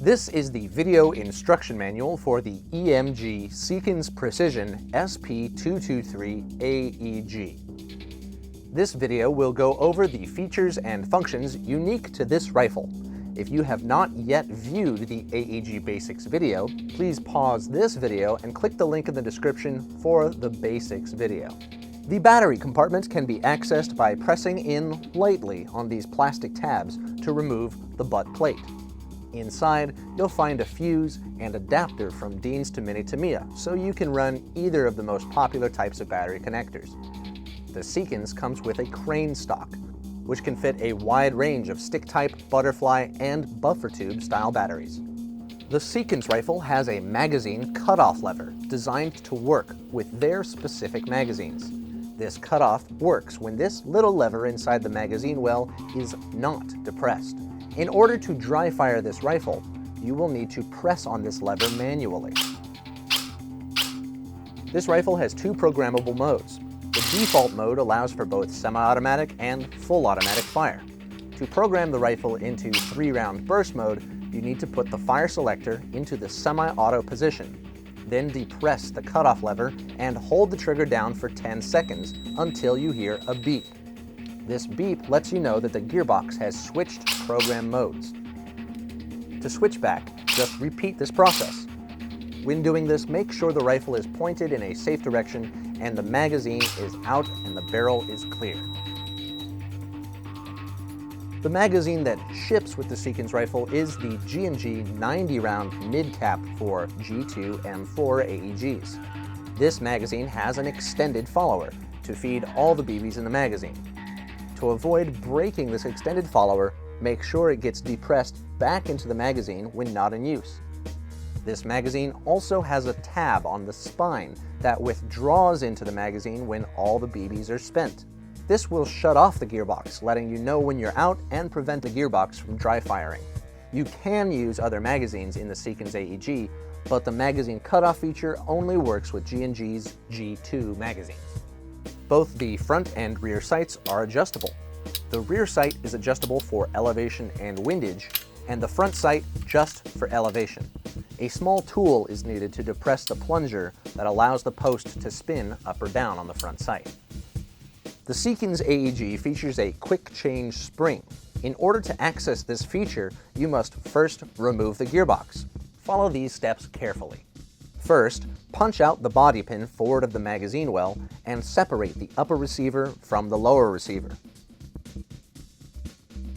This is the video instruction manual for the EMG Seekins Precision SP223 AEG. This video will go over the features and functions unique to this rifle. If you have not yet viewed the AEG Basics video, please pause this video and click the link in the description for the Basics video. The battery compartment can be accessed by pressing in lightly on these plastic tabs to remove the butt plate. Inside, you'll find a fuse and adapter from Dean's to Mini Tamiya, so you can run either of the most popular types of battery connectors. The Seekins comes with a crane stock, which can fit a wide range of stick-type, butterfly, and buffer tube style batteries. The Seekins rifle has a magazine cutoff lever designed to work with their specific magazines. This cutoff works when this little lever inside the magazine well is not depressed. In order to dry fire this rifle, you will need to press on this lever manually. This rifle has two programmable modes. The default mode allows for both semi-automatic and full automatic fire. To program the rifle into 3-round burst mode, you need to put the fire selector into the semi-auto position, then depress the cutoff lever and hold the trigger down for 10 seconds until you hear a beep. This beep lets you know that the gearbox has switched program modes. To switch back, just repeat this process. When doing this, make sure the rifle is pointed in a safe direction and the magazine is out and the barrel is clear. The magazine that ships with the Seekins rifle is the G&G 90-round mid-cap for G2 M4 AEGs. This magazine has an extended follower to feed all the BBs in the magazine. To avoid breaking this extended follower, make sure it gets depressed back into the magazine when not in use. This magazine also has a tab on the spine that withdraws into the magazine when all the BBs are spent. This will shut off the gearbox, letting you know when you're out and prevent the gearbox from dry firing. You can use other magazines in the Seekins AEG, but the magazine cutoff feature only works with G&G's G2 magazines. Both the front and rear sights are adjustable. The rear sight is adjustable for elevation and windage, and the front sight just for elevation. A small tool is needed to depress the plunger that allows the post to spin up or down on the front sight. The Seekins AEG features a quick change spring. In order to access this feature, you must first remove the gearbox. Follow these steps carefully. First, punch out the body pin forward of the magazine well and separate the upper receiver from the lower receiver.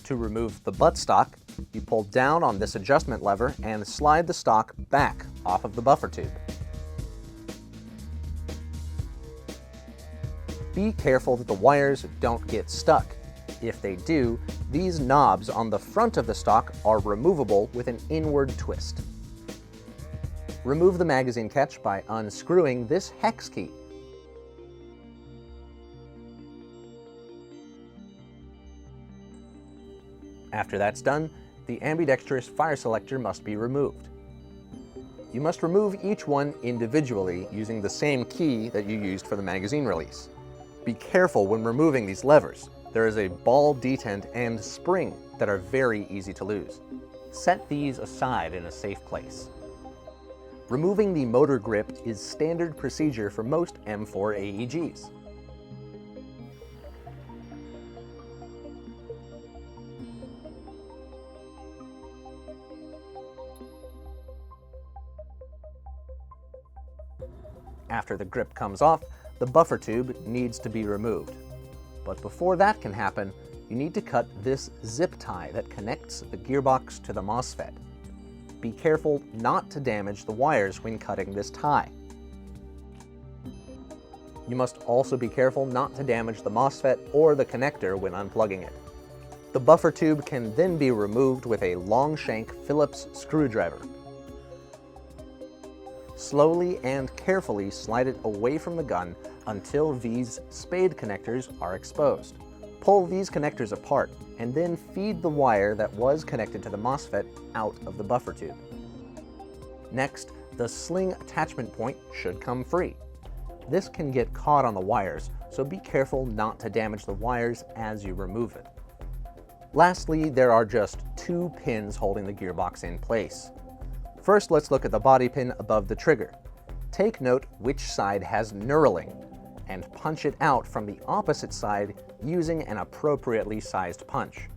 To remove the buttstock, you pull down on this adjustment lever and slide the stock back off of the buffer tube. Be careful that the wires don't get stuck. If they do, these knobs on the front of the stock are removable with an inward twist. Remove the magazine catch by unscrewing this hex key. After that's done, the ambidextrous fire selector must be removed. You must remove each one individually using the same key that you used for the magazine release. Be careful when removing these levers. There is a ball detent and spring that are very easy to lose. Set these aside in a safe place. Removing the motor grip is standard procedure for most M4 AEGs. After the grip comes off, the buffer tube needs to be removed. But before that can happen, you need to cut this zip tie that connects the gearbox to the MOSFET. Be careful not to damage the wires when cutting this tie. You must also be careful not to damage the MOSFET or the connector when unplugging it. The buffer tube can then be removed with a long shank Phillips screwdriver. Slowly and carefully slide it away from the gun until these spade connectors are exposed. Pull these connectors apart and then feed the wire that was connected to the MOSFET out of the buffer tube. Next, the sling attachment point should come free. This can get caught on the wires, so be careful not to damage the wires as you remove it. Lastly, there are just 2 pins holding the gearbox in place. First, let's look at the body pin above the trigger. Take note which side has knurling, and punch it out from the opposite side using an appropriately sized punch.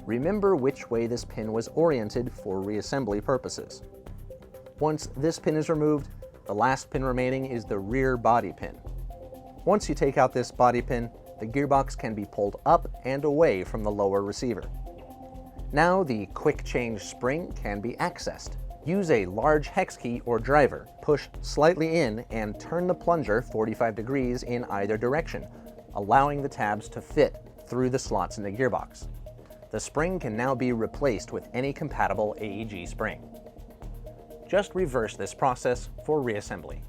Remember which way this pin was oriented for reassembly purposes. Once this pin is removed, the last pin remaining is the rear body pin. Once you take out this body pin, the gearbox can be pulled up and away from the lower receiver. Now the quick change spring can be accessed. Use a large hex key or driver, push slightly in and turn the plunger 45 degrees in either direction, allowing the tabs to fit through the slots in the gearbox. The spring can now be replaced with any compatible AEG spring. Just reverse this process for reassembly.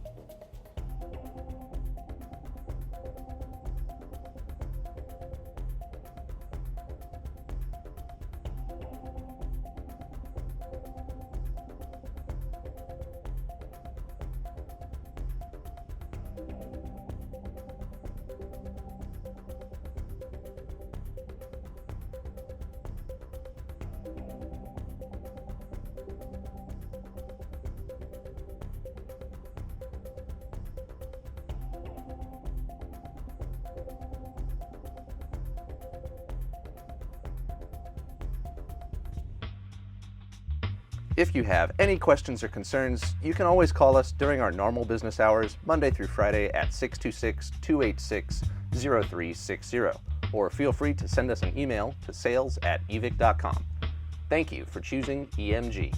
If you have any questions or concerns, you can always call us during our normal business hours, Monday through Friday at 626-286-0360, or feel free to send us an email to sales@evike.com. Thank you for choosing EMG.